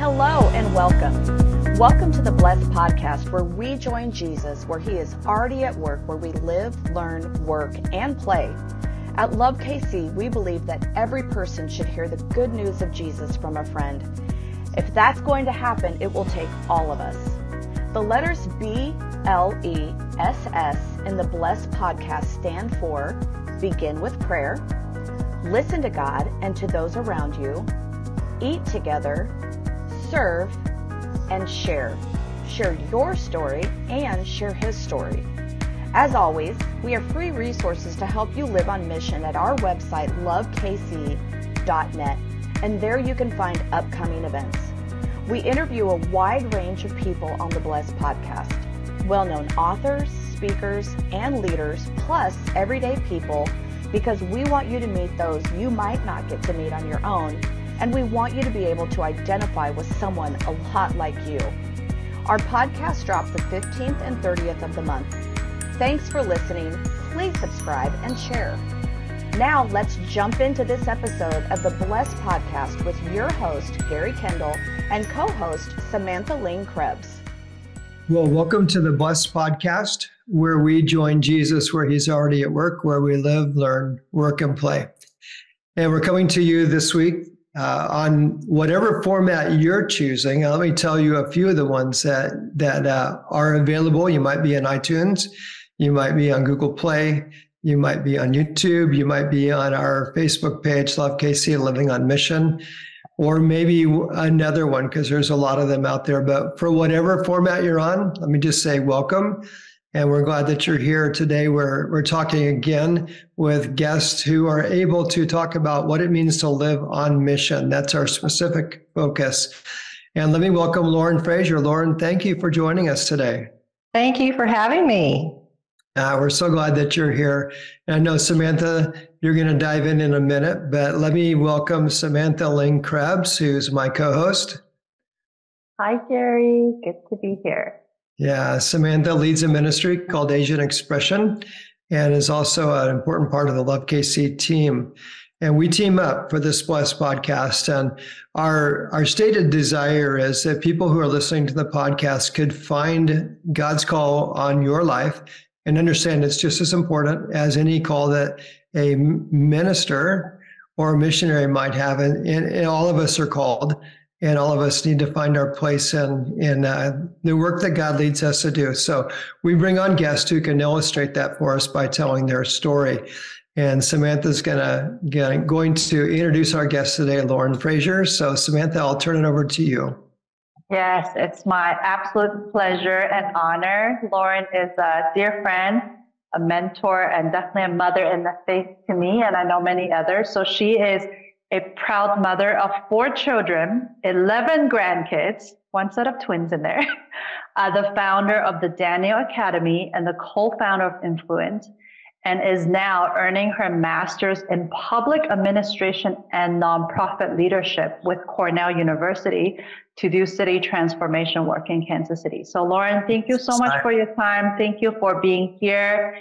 Hello and welcome. Welcome to the Blessed Podcast, where we join Jesus where he is already at work, where we live, learn, work, and play. At Love KC, we believe that every person should hear the good news of Jesus from a friend. If that's going to happen, it will take all of us. The letters BLESS in the Blessed Podcast stand for begin with prayer, listen to God and to those around you, eat together, serve, and share. Share your story and share his story. As always, we have free resources to help you live on mission at our website, lovekc.net, and there you can find upcoming events. We interview a wide range of people on the Blessed Podcast, well-known authors, speakers, and leaders, plus everyday people, because we want you to meet those you might not get to meet on your own, and we want you to be able to identify with someone a lot like you. Our podcast drops the 15th and 30th of the month. Thanks for listening. Please subscribe and share. Now let's jump into this episode of the Blessed Podcast with your host, Gary Kendall, and co-host, Samantha Lane Krebs. Well, welcome to the Blessed Podcast, where we join Jesus where he's already at work, where we live, learn, work, and play. And we're coming to you this week on whatever format you're choosing. Let me tell you a few of the ones that are available. You might be in iTunes. You might be on Google Play. You might be on YouTube. You might be on our Facebook page, Love KC, Living on Mission, or maybe another one, because there's a lot of them out there. But for whatever format you're on, let me just say welcome. And we're glad that you're here today. We're talking again with guests who are able to talk about what it means to live on mission. That's our specific focus. And let me welcome Lauren Fraser. Lauren, thank you for joining us today. Thank you for having me. We're so glad that you're here. And I know, Samantha, you're going to dive in a minute, but let me welcome Samantha Lane Krebs, who's my co-host. Hi, Gary. Good to be here. Yeah, Samantha leads a ministry called Asian Expression and is also an important part of the Love KC team. And we team up for this Blessed Podcast. And our stated desire is that people who are listening to the podcast could find God's call on your life and understand it's just as important as any call that a minister or a missionary might have. And all of us are called. And all of us need to find our place in the work that God leads us to do. So we bring on guests who can illustrate that for us by telling their story. And Samantha's going to introduce our guest today, Lauren Fraser. So Samantha, I'll turn it over to you. Yes, it's my absolute pleasure and honor. Lauren is a dear friend, a mentor, and definitely a mother in the faith to me, and I know many others. So she is a proud mother of 4 children, 11 grandkids, one set of twins in there, the founder of the Daniel Academy and the co-founder of Influence, and is now earning her master's in public administration and nonprofit leadership with Cornell University to do city transformation work in Kansas City. So Lauren, thank you so much for your time. Thank you for being here.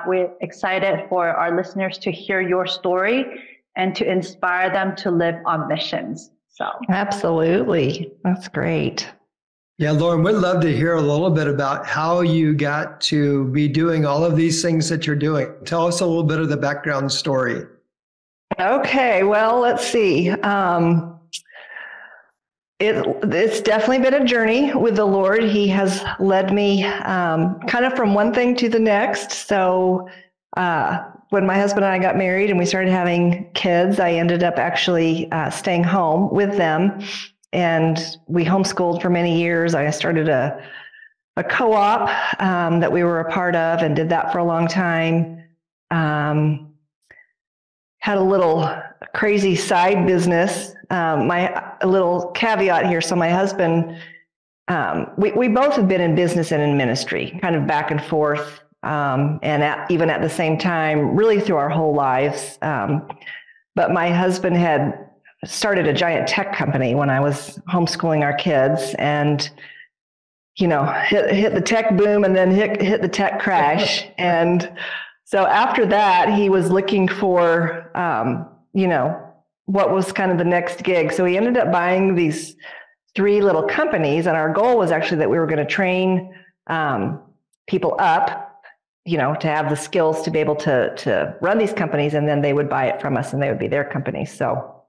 We're excited for our listeners to hear your story and to inspire them to live on missions. So absolutely. That's great. Yeah, Lauren, we'd love to hear a little bit about how you got to be doing all of these things that you're doing. Tell us a little bit of the background story. Okay, well, let's see. It's definitely been a journey with the Lord. He has led me kind of from one thing to the next. So when my husband and I got married and we started having kids, I ended up actually staying home with them. And we homeschooled for many years. I started a co-op that we were a part of and did that for a long time. Had a little crazy side business. A little caveat here. So my husband, we both have been in business and in ministry, kind of back and forth. Even at the same time, really through our whole lives. But my husband had started a giant tech company when I was homeschooling our kids, and hit the tech boom and then hit the tech crash. And so after that, he was looking for what was kind of the next gig. So he ended up buying these 3 little companies. And our goal was actually that we were going to train people up, to have the skills to be able to run these companies, and then they would buy it from us and they would be their companies. So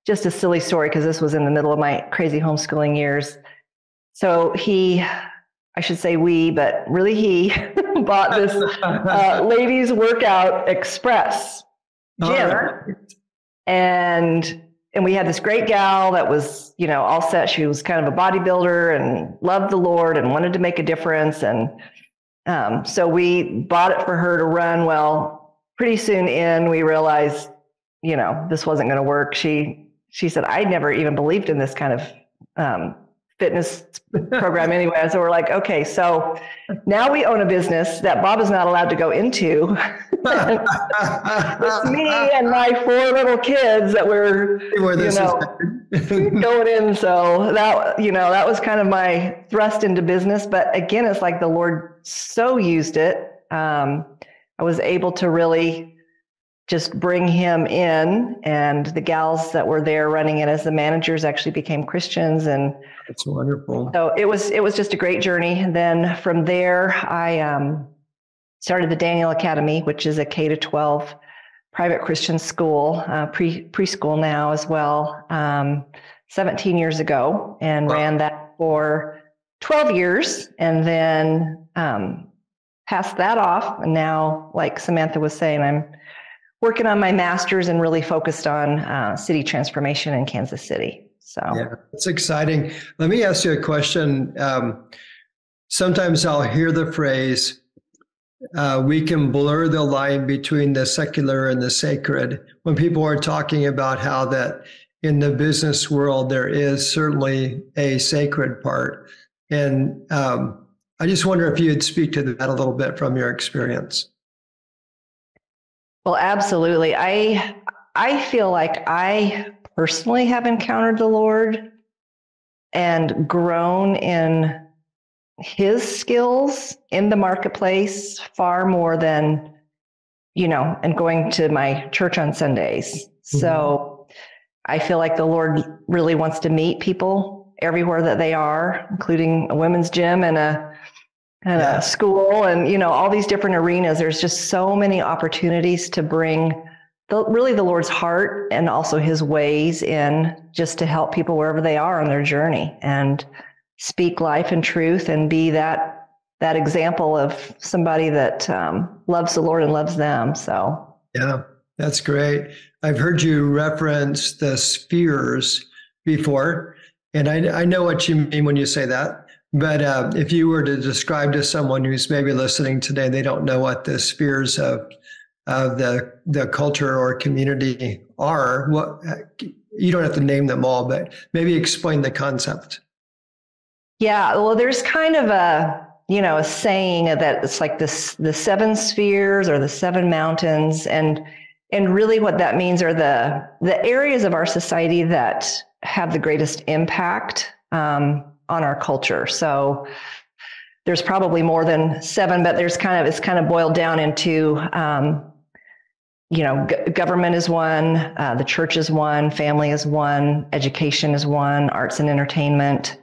just a silly story, because this was in the middle of my crazy homeschooling years. So I should say we, but really he bought this ladies workout express gym. Right. And we had this great gal that was, all set. She was kind of a bodybuilder and loved the Lord and wanted to make a difference. And so we bought it for her to run. Well, pretty soon in, we realized, this wasn't going to work. She said, I never even believed in this kind of fitness program anyway. So we're like, okay, so now we own a business that Bob is not allowed to go into. It's me and my 4 little kids that were, going in. So that was kind of my thrust into business. But again, it's like the Lord so used it. I was able to really just bring him in, and the gals that were there running it as the managers actually became Christians. And that's wonderful. So it was just a great journey. And then from there, I started the Daniel Academy, which is a K-12 private Christian school, preschool now as well, 17 years ago, and ran that for 12 years, and then passed that off. And now, like Samantha was saying, I'm working on my master's and really focused on city transformation in Kansas City. So yeah, it's exciting. Let me ask you a question. Sometimes I'll hear the phrase, we can blur the line between the secular and the sacred, when people are talking about how that in the business world, there is certainly a sacred part. And I just wonder if you'd speak to that a little bit from your experience. Well, absolutely. I feel like I personally have encountered the Lord and grown in his skills in the marketplace far more than, and going to my church on Sundays. Mm-hmm. So I feel like the Lord really wants to meet people everywhere that they are, including a women's gym and a school and, all these different arenas. There's just so many opportunities to bring the Lord's heart and also his ways in, just to help people wherever they are on their journey and speak life and truth and be that example of somebody that loves the Lord and loves them. So yeah, that's great. I've heard you reference the spheres before, and I know what you mean when you say that. But if you were to describe to someone who's maybe listening today, they don't know what the spheres of the culture or community are. You don't have to name them all, but maybe explain the concept. Yeah, well, there's kind of a saying that it's like the 7 spheres or the 7 mountains, and really what that means are the areas of our society that have the greatest impact on our culture. So there's probably more than 7, but it's kind of boiled down into, government is one, the church is one, family is one, education is one, arts and entertainment.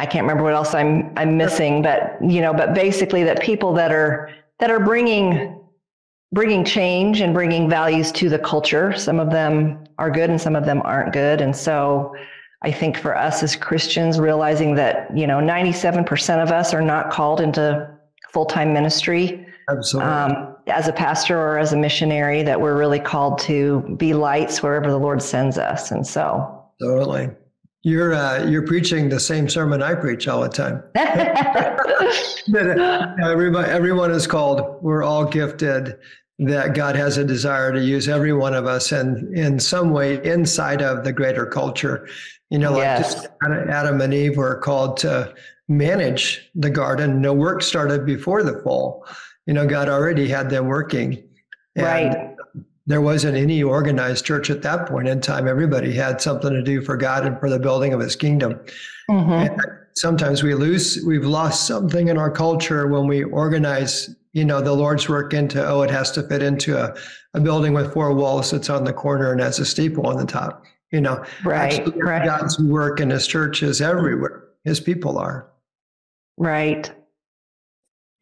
I can't remember what else I'm missing, but basically that people that are bringing change and bringing values to the culture. Some of them are good and some of them aren't good. And so I think for us as Christians, realizing that, 97% of us are not called into full-time ministry. Absolutely. As a pastor or as a missionary, that we're really called to be lights wherever the Lord sends us. And so. Totally. You're preaching the same sermon I preach all the time. Everyone is called. We're all gifted. That God has a desire to use every one of us in some way inside of the greater culture. Just Adam and Eve were called to manage the garden. No work started before the fall. God already had them working. And right. There wasn't any organized church at that point in time. Everybody had something to do for God and for the building of his kingdom. Mm-hmm. And sometimes we've lost something in our culture when we organize, the Lord's work into, it has to fit into a building with 4 walls that's on the corner and has a steeple on the top. Actually, God's work in his church is everywhere. His people are. Right.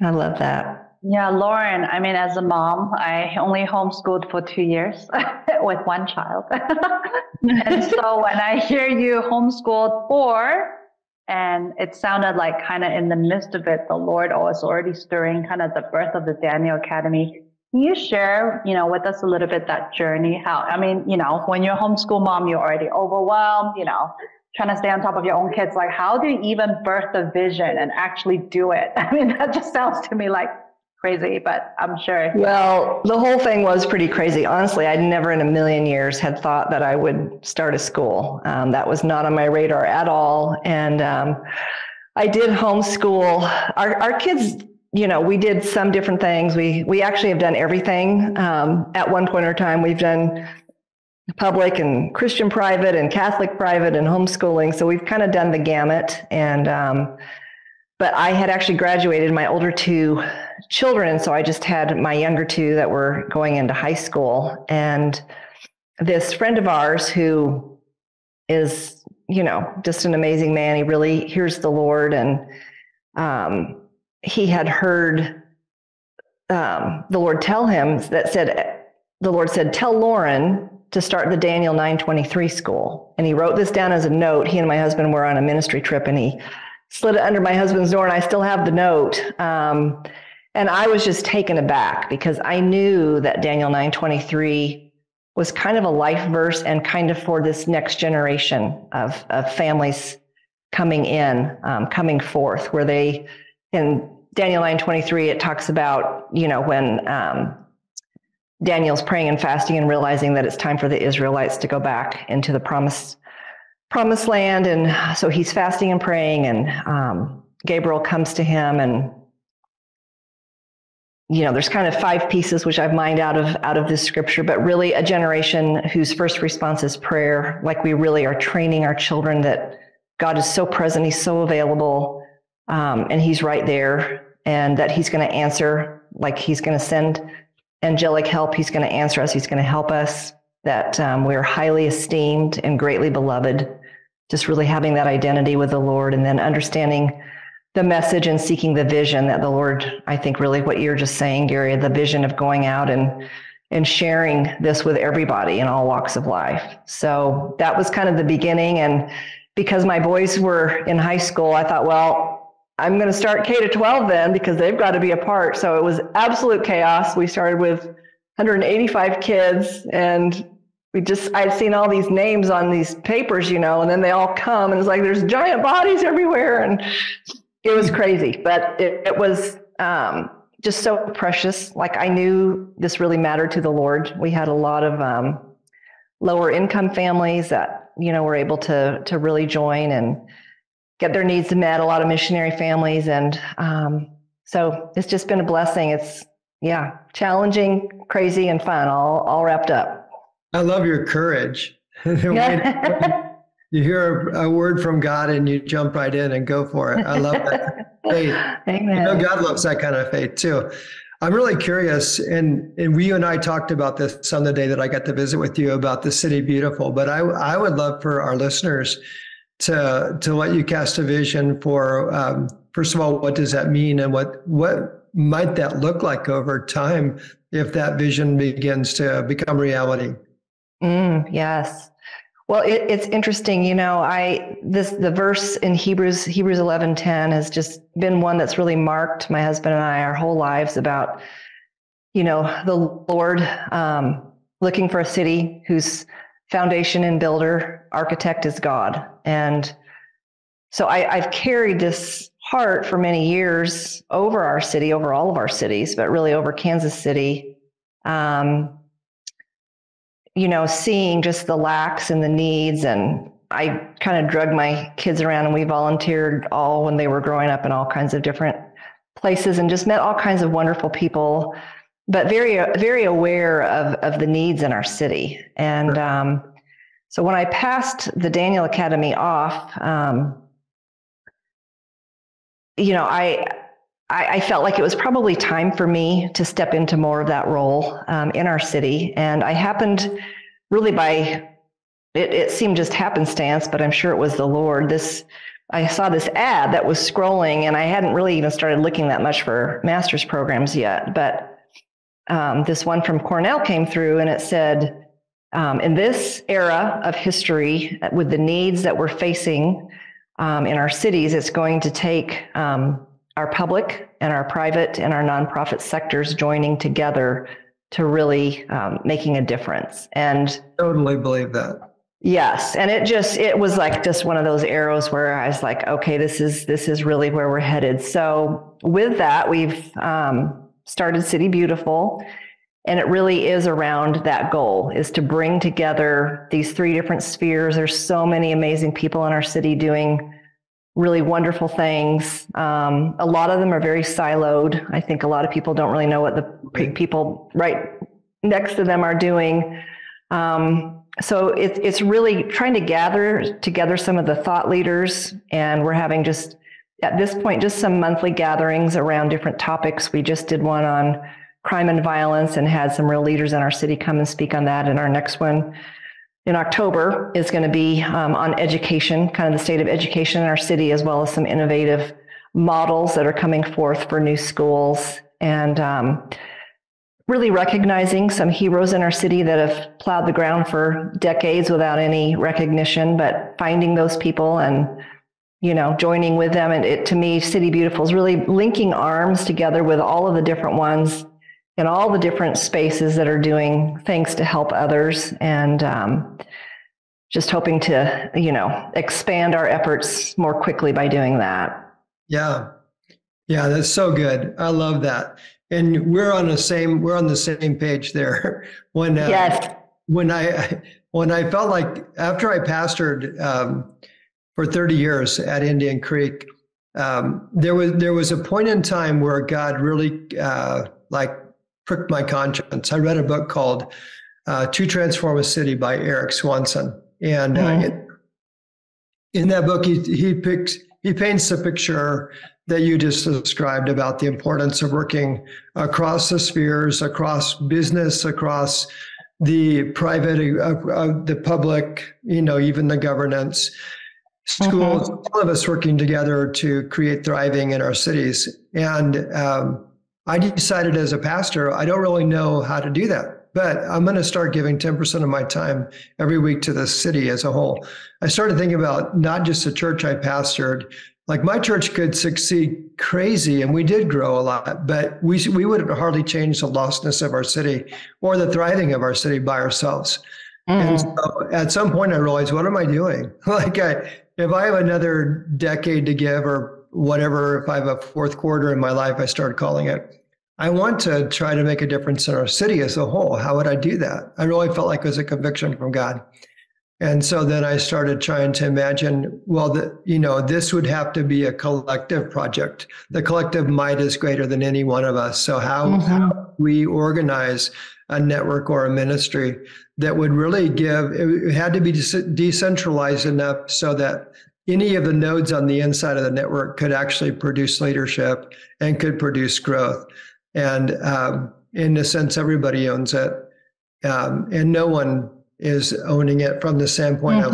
I love that. Yeah, Lauren, I mean, as a mom, I only homeschooled for 2 years with one child. And so when I hear you homeschooled 4, and it sounded like kind of in the midst of it, the Lord was already stirring kind of the birth of the Daniel Academy. Can you share, with us a little bit that journey? When you're a homeschool mom, you're already overwhelmed, trying to stay on top of your own kids. Like, how do you even birth a vision and actually do it? I mean, that just sounds to me like crazy, but I'm sure. Well, the whole thing was pretty crazy. Honestly, I never in a million years had thought that I would start a school. That was not on my radar at all. And I did homeschool. Our kids, we did some different things. We actually have done everything. At one point in time, we've done public and Christian private and Catholic private and homeschooling. So we've kind of done the gamut. And but I had actually graduated my older 2 children. So I just had my younger 2 that were going into high school. And this friend of ours who is, just an amazing man. He really hears the Lord. And he had heard the Lord tell him the Lord said, tell Lauren to start the Daniel 9:23 school. And he wrote this down as a note. He and my husband were on a ministry trip, and he slid it under my husband's door, and I still have the note. And I was just taken aback because I knew that Daniel 9:23 was kind of a life verse and kind of for this next generation of families coming forth, where they, in Daniel 9:23, it talks about, when Daniel's praying and fasting and realizing that it's time for the Israelites to go back into the promised land. And so he's fasting and praying, and Gabriel comes to him, and there's kind of 5 pieces which I've mined out of this scripture, but really a generation whose first response is prayer. Like, we really are training our children that God is so present, he's so available, and he's right there, and that he's going to answer, like he's going to send angelic help. He's going to answer us. He's going to help us, that we're highly esteemed and greatly beloved. Just really having that identity with the Lord, and then understanding the message and seeking the vision that the Lord, I think really what you're just saying, Gary, the vision of going out and sharing this with everybody in all walks of life. So that was kind of the beginning. And because my boys were in high school, I thought, well, I'm going to start K-12 then, because they've got to be a part. So it was absolute chaos. We started with 185 kids, and I'd seen all these names on these papers, and then they all come, and it's like, there's giant bodies everywhere. And it was crazy, but it was just so precious. Like, I knew this really mattered to the Lord. We had a lot of lower income families that, were able to really join and get their needs met, a lot of missionary families. And so it's just been a blessing. It's, challenging, crazy, and fun, all wrapped up. I love your courage. You hear a word from God and you jump right in and go for it. I love that faith. Amen. God loves that kind of faith too. I'm really curious, and you and I talked about this on the day that I got to visit with you about the City Beautiful, but I would love for our listeners to let you cast a vision for, first of all, what does that mean, and what might that look like over time if that vision begins to become reality? Yes. Well, it's interesting, the verse in Hebrews 11:10 has just been one that's really marked my husband and I our whole lives about, the Lord looking for a city whose foundation and builder, architect is God. And so I've carried this heart for many years over our city, over all of our cities, but really over Kansas City. Seeing just the lacks and the needs. And I kind of drug my kids around, and we volunteered all when they were growing up in all kinds of different places, and just met all kinds of wonderful people, but very, very aware of the needs in our city. And so when I passed the Daniel Academy off, I felt like it was probably time for me to step into more of that role in our city. And I happened really by it seemed just happenstance, but I'm sure it was the Lord. I saw this ad that was scrolling, and I hadn't really even started looking that much for master's programs yet. But this one from Cornell came through, and it said, in this era of history, with the needs that we're facing in our cities, it's going to take our public and our private and our nonprofit sectors joining together to really making a difference. And totally believe that. Yes. And it was like just one of those arrows where I was like, okay, this is really where we're headed. So with that, we've started City Beautiful, and it really is around that goal, is to bring together these 3 different spheres. There's so many amazing people in our city doing really wonderful things. A lot of them are very siloed. I think a lot of people don't really know what the people right next to them are doing. So it's really trying to gather together some of the thought leaders, and we're having just at this point just some monthly gatherings around different topics. We just did one on crime and violence and had some real leaders in our city come and speak on that. And our next one in October is going to be on education, kind of the state of education in our city, as well as some innovative models that are coming forth for new schools, and really recognizing some heroes in our city that have plowed the ground for decades without any recognition, but finding those people and, joining with them. And to me, City Beautiful is really linking arms together with all of the different ones in all the different spaces that are doing things to help others, and just hoping to, expand our efforts more quickly by doing that. Yeah. Yeah, that's so good. I love that. And we're on the same page there. Yes. When I felt like after I pastored for 30 years at Indian Creek, there was a point in time where God really pricked my conscience. I read a book called To Transform a City by Eric Swanson. And in that book, he paints the picture that you just described about the importance of working across the spheres, across business, across the private, the public, even the governance, schools, all of us working together to create thriving in our cities. And I decided as a pastor, I don't really know how to do that, but I'm going to start giving 10% of my time every week to the city as a whole. I started thinking about not just the church I pastored. Like, my church could succeed crazy, and we did grow a lot, but we would hardly change the lostness of our city or the thriving of our city by ourselves. And so at some point I realized, what am I doing? If I have another decade to give or whatever, if I have a 4th quarter in my life, I start calling it, I want to try to make a difference in our city as a whole. How would I do that? I really felt like it was a conviction from God. And so then I started trying to imagine, this would have to be a collective project. The collective might is greater than any one of us. So how we organize a network or a ministry that would really it had to be decentralized enough so that any of the nodes on the inside of the network could actually produce leadership and could produce growth. And in a sense, everybody owns it. And no one is owning it from the standpoint of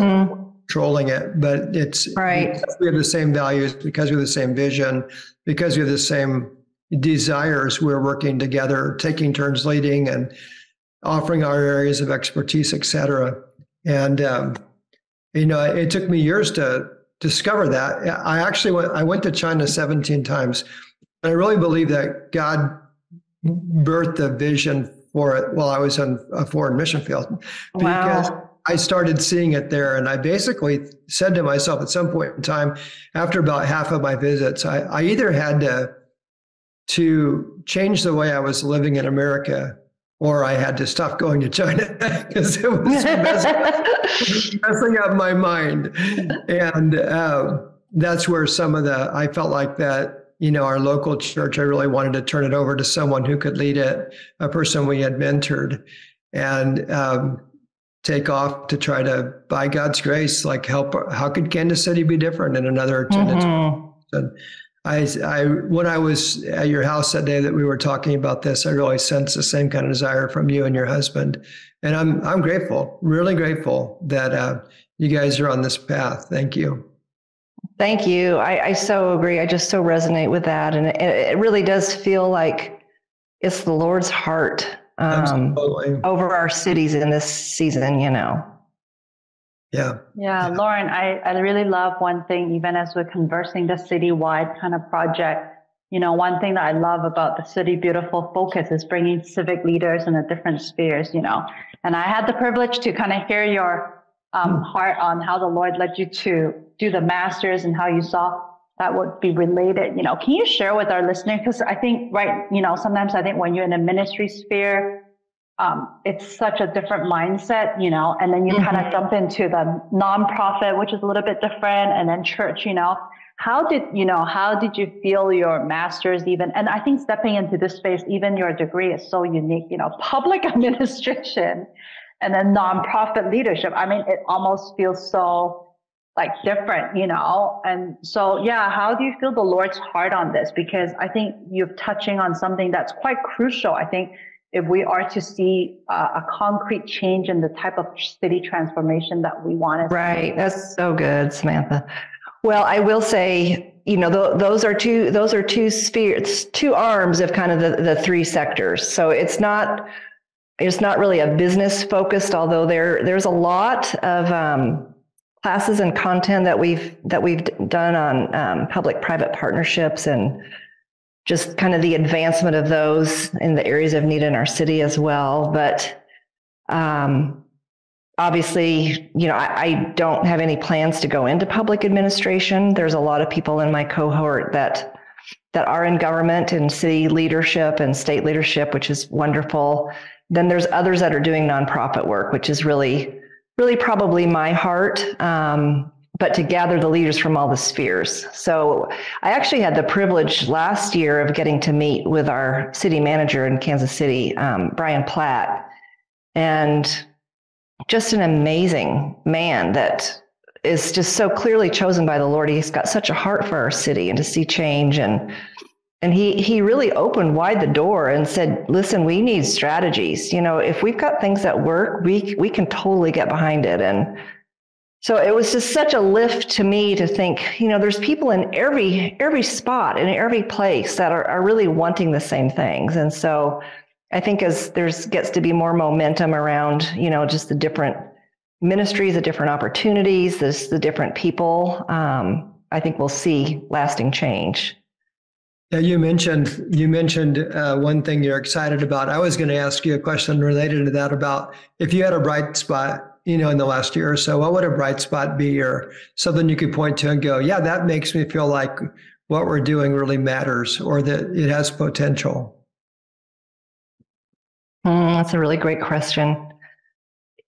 controlling it, but it's right. Because we have the same values, because we have the same vision, because we have the same desires, we're working together, taking turns leading and offering our areas of expertise, et cetera. And, it took me years to discover that. I went to China 17 times. And I really believe that God birthed a vision for it while I was on a foreign mission field. Because I started seeing it there. And I basically said to myself at some point in time, after about half of my visits, I either had to change the way I was living in America, or I had to stop going to China because it was messing up my mind. And that's where I felt like that, our local church, I really wanted to turn it over to someone who could lead it, a person we had mentored, and take off to try to, by God's grace, help. How could Kansas City be different in another attendance? And When I was at your house that day that we were talking about this, I really sensed the same kind of desire from you and your husband. And I'm grateful, really grateful that you guys are on this path. Thank you. Thank you. I so agree. I just so resonate with that. And it really does feel like it's the Lord's heart over our cities in this season, Yeah. Yeah, Lauren, I really love one thing, even as we're conversing the citywide kind of project. One thing that I love about the City Beautiful focus is bringing civic leaders in the different spheres, And I had the privilege to kind of hear your heart on how the Lord led you to do the masters and how you saw that would be related. Can you share with our listeners? Because I think, sometimes I think when you're in a ministry sphere, it's such a different mindset, and then you kind of jump into the nonprofit, which is a little bit different, and then church, how did you feel your master's even? And I think stepping into this space, even your degree is so unique, public administration and then nonprofit leadership. I mean, it almost feels so different, And so, how do you feel the Lord's heart on this? Because I think you're touching on something that's quite crucial. I think if we are to see a concrete change in the type of city transformation that we want to see. Right. That's so good, Samantha. Well, I will say, those are two spheres, two arms of kind of the three sectors. So it's not really a business focused, although there's a lot of classes and content that we've done on public-private partnerships and just kind of the advancement of those in the areas of need in our city as well. But obviously, I don't have any plans to go into public administration. There's a lot of people in my cohort that are in government and city leadership and state leadership, which is wonderful. Then there's others that are doing nonprofit work, which is really, really probably my heart. But to gather the leaders from all the spheres. So I actually had the privilege last year of getting to meet with our city manager in Kansas City, Brian Platt, and just an amazing man that is just so clearly chosen by the Lord. He's got such a heart for our city and to see change. And he really opened wide the door and said, listen, we need strategies. If we've got things that work, we can totally get behind it. And so it was just such a lift to me to think, there's people in every spot, in every place that are really wanting the same things. And so I think as gets to be more momentum around, just the different ministries, the different opportunities, the different people, I think we'll see lasting change. Yeah, you mentioned one thing you're excited about. I was going to ask you a question related to that about if you had a bright spot, in the last year or so, what would a bright spot be, or something you could point to and go, yeah, that makes me feel like what we're doing really matters, or that it has potential? That's a really great question.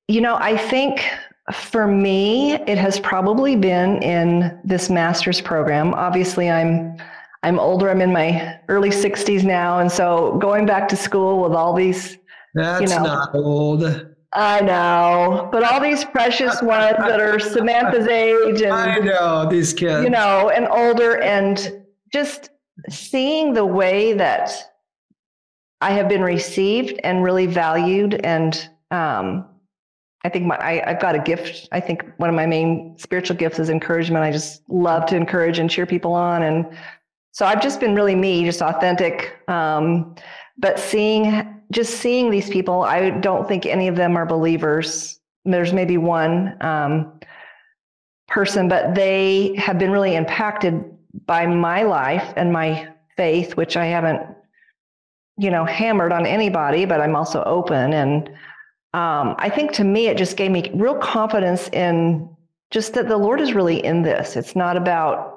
I think for me, it has probably been in this master's program. Obviously, I'm older. I'm in my early 60s now. And so going back to school with all these, That's not old. I know, but all these precious ones that are Samantha's age and I know these kids, and older, and just seeing the way that I have been received and really valued. And I think I've got a gift. I think one of my main spiritual gifts is encouragement. I just love to encourage and cheer people on. And so I've just been really me, just authentic. But seeing these people, I don't think any of them are believers. There's maybe one person, but they have been really impacted by my life and my faith, which I haven't, hammered on anybody, but I'm also open. And I think to me, it just gave me real confidence in just that the Lord is really in this. It's not about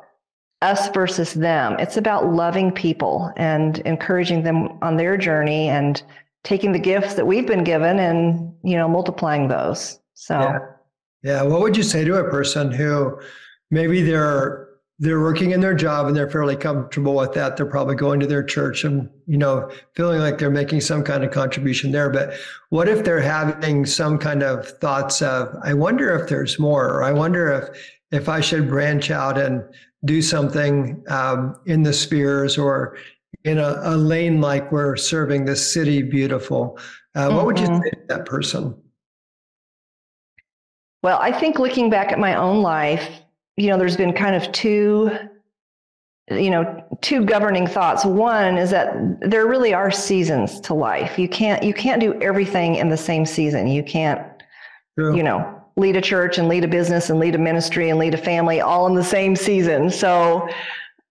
us versus them. It's about loving people and encouraging them on their journey and taking the gifts that we've been given and, multiplying those. So, yeah. What would you say to a person who maybe they're working in their job and they're fairly comfortable with that? They're probably going to their church and, feeling like they're making some kind of contribution there. But what if they're having some kind of thoughts of, I wonder if there's more, or I wonder if I should branch out and do something in the spheres or in a lane like we're serving this city beautiful, what would you say to that person? Well, I think looking back at my own life, there's been kind of two governing thoughts. One is that there really are seasons to life. You can't do everything in the same season. You can't, True. Lead a church and lead a business and lead a ministry and lead a family all in the same season. So,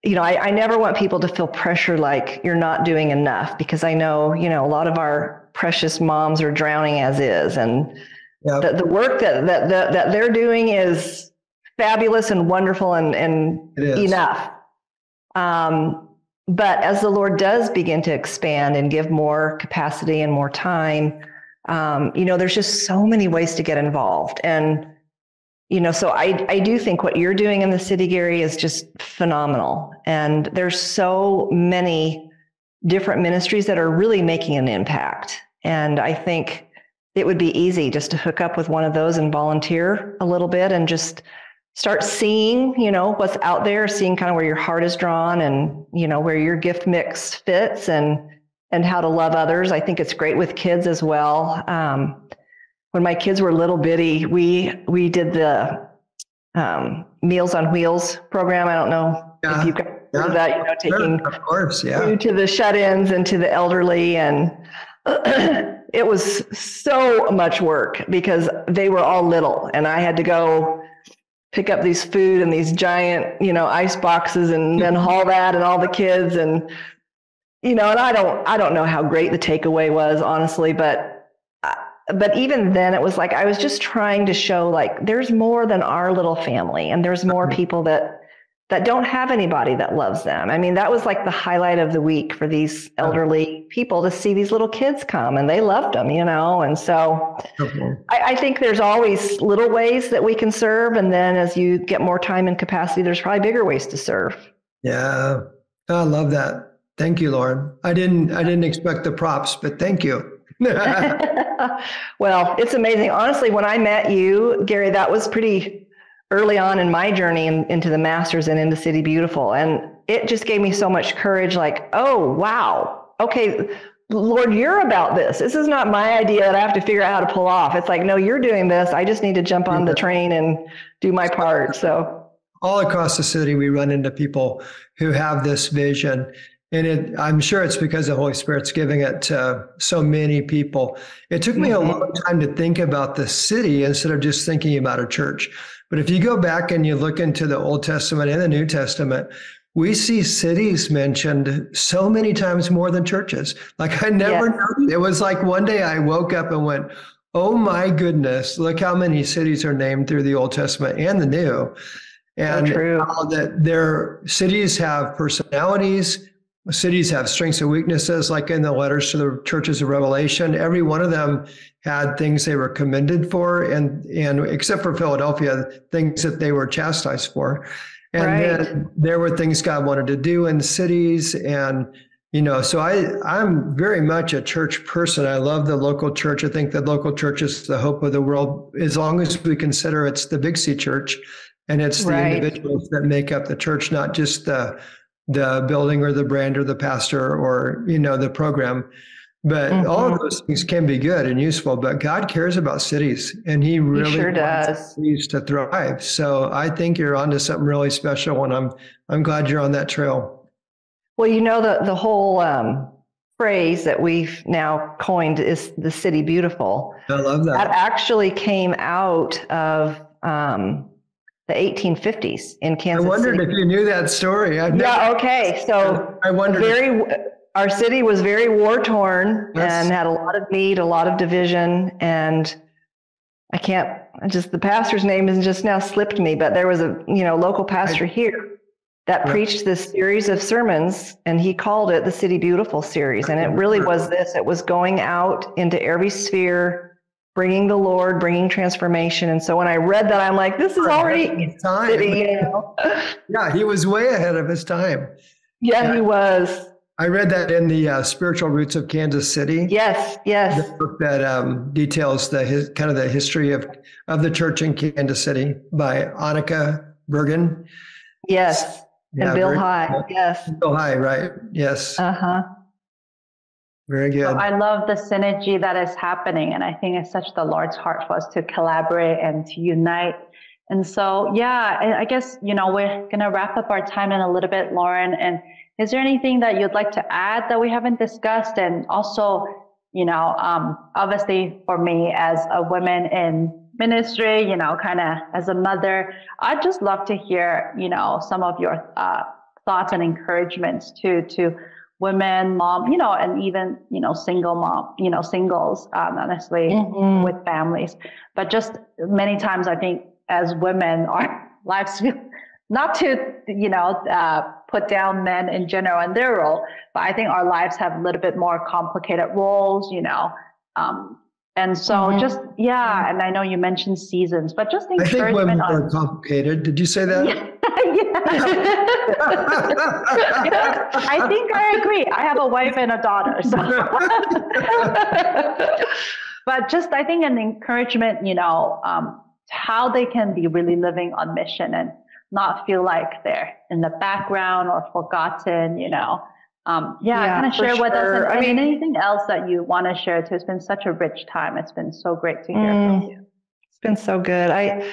I never want people to feel pressure like you're not doing enough, because I know, a lot of our precious moms are drowning as is. And the work that they're doing is fabulous and wonderful and enough. But as the Lord does begin to expand and give more capacity and more time, there's just so many ways to get involved. And, so I do think what you're doing in the city, Gary, is just phenomenal. And there's so many different ministries that are really making an impact. And I think it would be easy just to hook up with one of those and volunteer a little bit and just start seeing, what's out there, seeing kind of where your heart is drawn and, where your gift mix fits and how to love others. I think it's great with kids as well. When my kids were little bitty, we did the Meals on Wheels program. I don't know if you've heard of that, taking of course, food to the shut-ins and to the elderly. And it was so much work because they were all little and I had to go pick up these food and these giant, ice boxes and then haul that and all the kids. And, and I don't know how great the takeaway was, honestly, but even then it was like, I was just trying to show like, there's more than our little family and there's more people that don't have anybody that loves them. I mean, that was like the highlight of the week for these elderly people to see these little kids come and they loved them, and so I think there's always little ways that we can serve. And then as you get more time and capacity, there's probably bigger ways to serve. Yeah. I love that. Thank you, Lauren. I didn't expect the props, but thank you. Well, it's amazing. Honestly, when I met you, Gary, that was pretty early on in my journey into the Masters and into City Beautiful. And it just gave me so much courage, like, oh, wow. Okay, Lord, you're about this. This is not my idea that I have to figure out how to pull off. It's like, no, you're doing this. I just need to jump on the train and do my part. So all across the city, we run into people who have this vision. And I'm sure it's because the Holy Spirit's giving it to so many people. It took me a long time to think about the city instead of just thinking about a church. But if you go back and you look into the Old Testament and the New Testament, we see cities mentioned so many times more than churches. Like I never knew. It was like one day I woke up and went, oh my goodness, look how many cities are named through the Old Testament and the New. And how that their cities have personalities. Cities have strengths and weaknesses, like in the letters to the churches of Revelation. Every one of them had things they were commended for, and except for Philadelphia, things that they were chastised for. And then there were things God wanted to do in cities. And, so I'm very much a church person. I love the local church. I think the local church is the hope of the world, as long as we consider it's the Big C church and it's the individuals that make up the church, not just the building or the brand or the pastor or, the program. But all of those things can be good and useful, but God cares about cities and he really wants cities to thrive. So I think you're onto something really special and I'm glad you're on that trail. Well, the whole phrase that we've now coined is the City Beautiful. I love that. That actually came out of, the 1850s in Kansas City. I wondered if you knew that story. Okay. So I wondered. Our city was very war-torn and had a lot of need, a lot of division. And the pastor's name has just now slipped me, but there was a, local pastor here that preached this series of sermons and he called it the City Beautiful series. And it really was this, it was going out into every sphere, bringing the Lord, bringing transformation. And so when I read that, I'm like, this is already city, Yeah, he was way ahead of his time. Yeah, he was. I read that in the Spiritual Roots of Kansas City. Yes. The book that details the history of the church in Kansas City by Annika Bergen. Yes. Yeah, And Bill very High. cool. Yes. Bill High, right? Yes. Uh-huh. Very good. So I love the synergy that is happening. And I think it's such the Lord's heart for us to collaborate and to unite. And so, yeah, I guess, we're going to wrap up our time in a little bit, Lauren. And is there anything that you'd like to add that we haven't discussed? And also, obviously for me as a woman in ministry, kind of as a mother, I'd just love to hear, some of your thoughts and encouragements to women, mom, and even, single mom, singles, honestly, with families. But just many times I think as women, our lives, not to, put down men in general and their role, but I think our lives have a little bit more complicated roles, and so just, and I know you mentioned seasons, but just encouragement. I think women are complicated. Did you say that? Yeah. I think I agree. I have a wife and a daughter. So. But just, I think an encouragement, how they can be really living on mission and not feel like they're in the background or forgotten, kind of share with us. And, anything else that you want to share too. It's been such a rich time. It's been so great to hear from you. It's been so good. I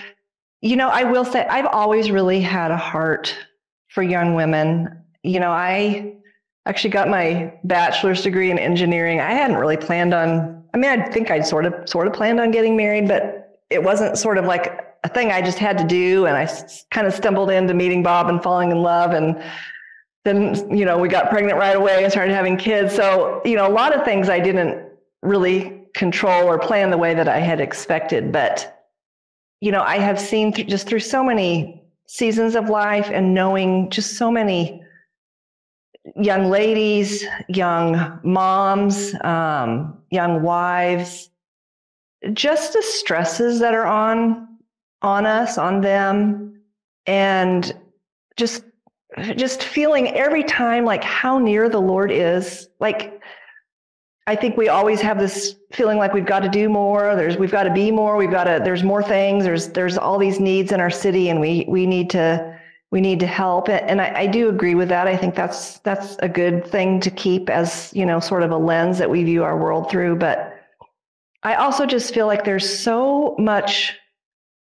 will say I've always really had a heart for young women. I actually got my bachelor's degree in engineering. I hadn't really planned on, I think I'd sort of planned on getting married, but it wasn't sort of like a thing I just had to do. And I kind of stumbled into meeting Bob and falling in love. And then, we got pregnant right away and started having kids. So, a lot of things I didn't really control or plan the way that I had expected. But, I have seen just through so many seasons of life and knowing just so many young ladies, young moms, young wives, just the stresses that are on us, on them, and just feeling every time like how near the Lord is. Like, I think we always have this feeling like we've got to do more. We've got to be more. There's more things. There's all these needs in our city, and we need to help. And I do agree with that. I think that's a good thing to keep as, sort of a lens that we view our world through. But I also just feel like there's so much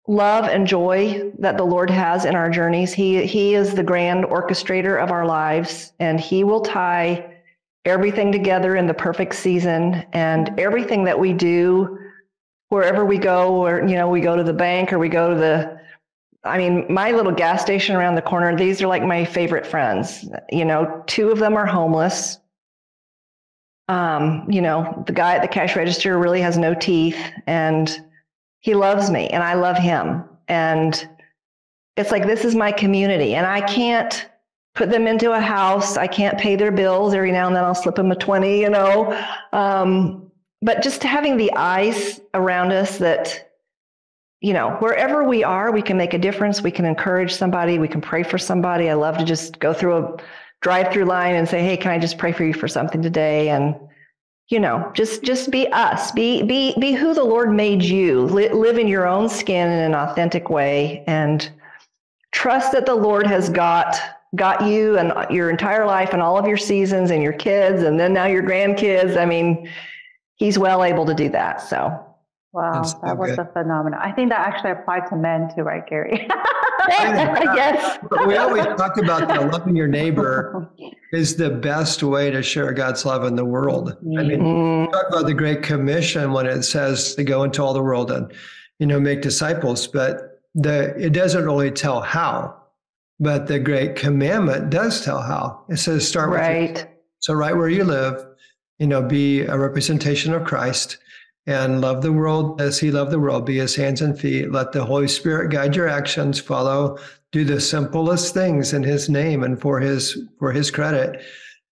love and joy that the Lord has in our journeys. He is the grand orchestrator of our lives, and He will tie everything together in the perfect season. And everything that we do, wherever we go, or, we go to the bank or we go to my little gas station around the corner, these are like my favorite friends. 2 of them are homeless. The guy at the cash register really has no teeth, and he loves me and I love him. And it's like, this is my community, and I can't put them into a house. I can't pay their bills. Every now and then I'll slip them a 20, but just having the eyes around us that, wherever we are, we can make a difference. We can encourage somebody. We can pray for somebody. I love to just go through a drive-through line and say, hey, can I just pray for you for something today? And, just be us, be who the Lord made you, live in your own skin in an authentic way, and trust that the Lord has got you and your entire life and all of your seasons and your kids, and then now your grandkids. He's well able to do that. So. Wow, that was a phenomenon. I think that actually applied to men too, right, Gary? Yes. We always talk about that loving your neighbor is the best way to share God's love in the world. We talk about the Great Commission when it says to go into all the world and, make disciples, but it doesn't really tell how, but the Great Commandment does tell how. It says start with so right where you live, be a representation of Christ. And love the world as He loved the world, be His hands and feet. Let the Holy Spirit guide your actions, do the simplest things in His name and for His credit,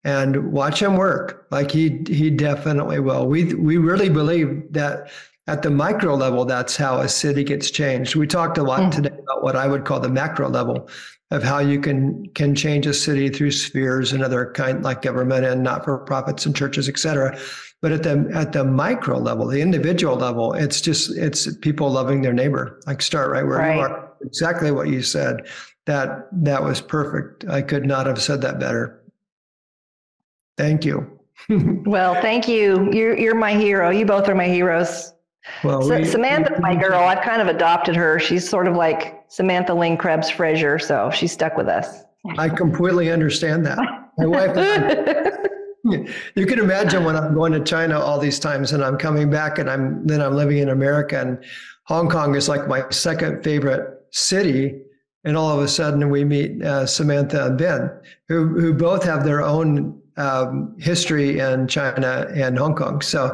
and watch Him work. Like He definitely will. We really believe that at the micro level, that's how a city gets changed. We talked a lot today about what I would call the macro level of how you can change a city through spheres and other kind like government and not-for-profits and churches, et cetera. But at the micro level, the individual level, it's people loving their neighbor. Like start right where you are. exactly what you said. That was perfect. I could not have said that better. Thank you. Well, thank you. You're my hero. You both are my heroes. Well, Samantha's my girl. I've kind of adopted her. She's sort of like Samantha Lynn Krebs Fraser, so she's stuck with us. I completely understand that. My wife, you can imagine when I'm going to China all these times and I'm coming back and I'm living in America, and Hong Kong is like my second favorite city. And all of a sudden we meet Samantha and Ben, who both have their own history in China and Hong Kong. So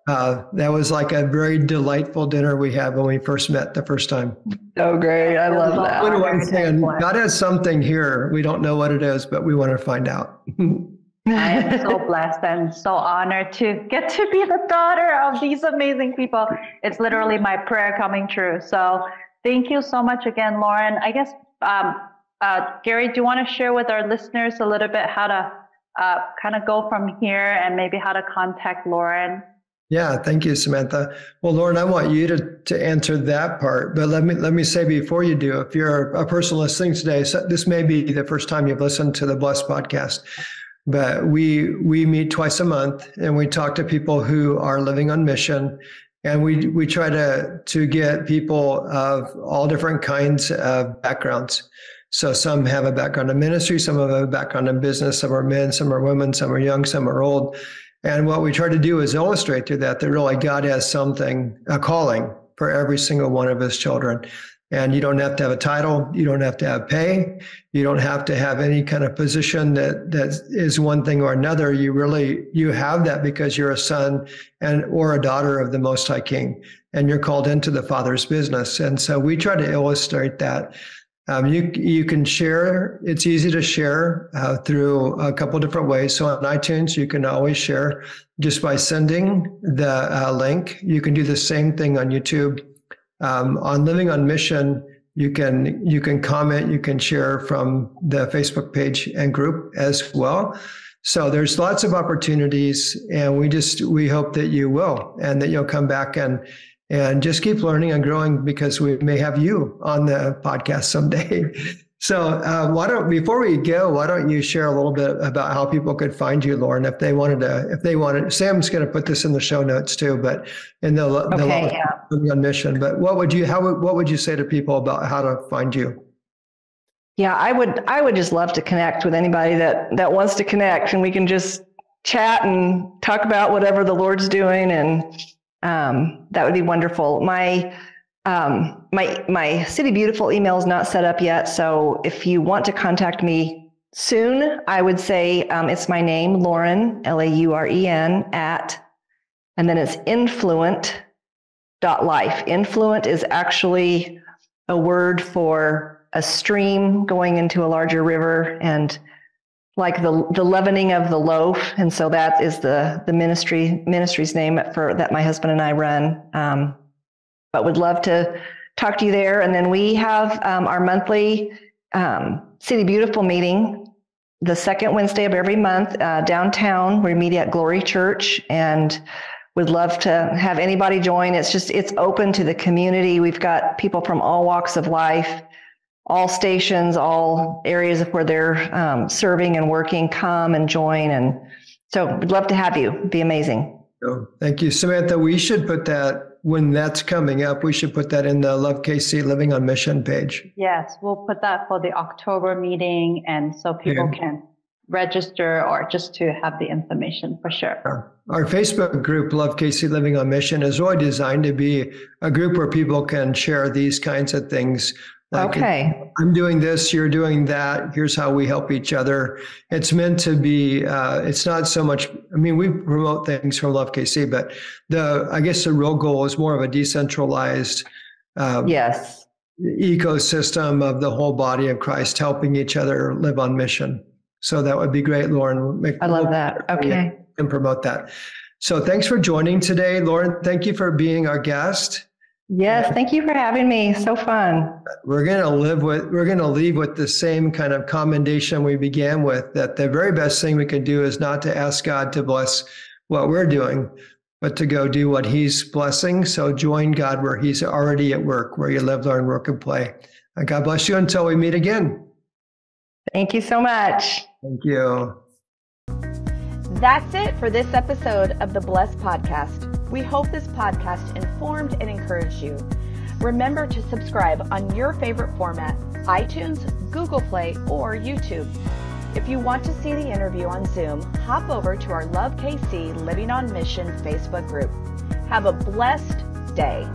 that was like a very delightful dinner we had when we first met the first time. Oh, great. I love that. What do I say? God has something here. We don't know what it is, but we want to find out. I am so blessed and so honored to get to be the daughter of these amazing people. It's literally my prayer coming true. So thank you so much again, Lauren. I guess, Gary, do you want to share with our listeners a little bit how to kind of go from here and maybe how to contact Lauren? Yeah, thank you, Samantha. Well, Lauren, I want you to answer that part, but let me say before you do, if you're a person listening today, so this may be the first time you've listened to the Blessed podcast, but we meet twice a month and we talk to people who are living on mission, and we try to get people of all different kinds of backgrounds. So some have a background in ministry, some have a background in business, some are men, some are women, some are young, some are old. And what we try to do is illustrate through that really God has something, a calling for every single one of his children. And you don't have to have a title. You don't have to have pay. You don't have to have any kind of position that is one thing or another. You have that because you're a son or a daughter of the Most High King, and you're called into the Father's business. And so we try to illustrate that. You can share. It's easy to share through a couple different ways. So on iTunes, you can always share just by sending the link. You can do the same thing on YouTube. On Living on Mission, you can comment, you can share from the Facebook page and group as well. So there's lots of opportunities, and we hope that you will, and that you'll come back and just keep learning and growing, because we may have you on the podcast someday. So before we go, why don't you share a little bit about how people could find you, Lauren, if they wanted. Sam's going to put this in the show notes too, but in the Living on Mission. But what would you say to people about how to find you? Yeah, I would just love to connect with anybody that wants to connect, and we can just chat and talk about whatever the Lord's doing, and that would be wonderful. My City Beautiful email is not set up yet. So if you want to contact me soon, I would say it's my name, Lauren, Lauren, and then it's influent.life. Influent is actually a word for a stream going into a larger river, and like the leavening of the loaf. And so that is the ministry's name that my husband and I run. But would love to talk to you there. And then we have our monthly City Beautiful meeting the second Wednesday of every month downtown. We meet at Glory Church, and would love to have anybody join. It's open to the community. We've got people from all walks of life, all stations, all areas of where they're serving and working. Come and join. And so we'd love to have you. It'd be amazing. Oh, thank you, Samantha. We should put that, when that's coming up, we should put that in the Love KC Living on Mission page. Yes, we'll put that for the October meeting, and so people can register or just to have the information for sure. Our Facebook group, Love KC Living on Mission, is really designed to be a group where people can share these kinds of things. Like, okay, I'm doing this, you're doing that. Here's how we help each other. It's meant to be, it's not so much, we promote things from Love KC, but I guess the real goal is more of a decentralized ecosystem of the whole body of Christ, helping each other live on mission. So that would be great, Lauren. I love that. Okay. And promote that. So thanks for joining today, Lauren. Thank you for being our guest. Yes, thank you for having me. So fun. We're going to leave with the same kind of commendation we began with, that the very best thing we can do is not to ask God to bless what we're doing, but to go do what he's blessing. So join God where he's already at work, where you live, learn, work, and play. God bless you until we meet again. Thank you so much. Thank you. That's it for this episode of the Bless Podcast. We hope this podcast informed and encouraged you. Remember to subscribe on your favorite format, iTunes, Google Play, or YouTube. If you want to see the interview on Zoom, hop over to our Love KC Living on Mission Facebook group. Have a blessed day.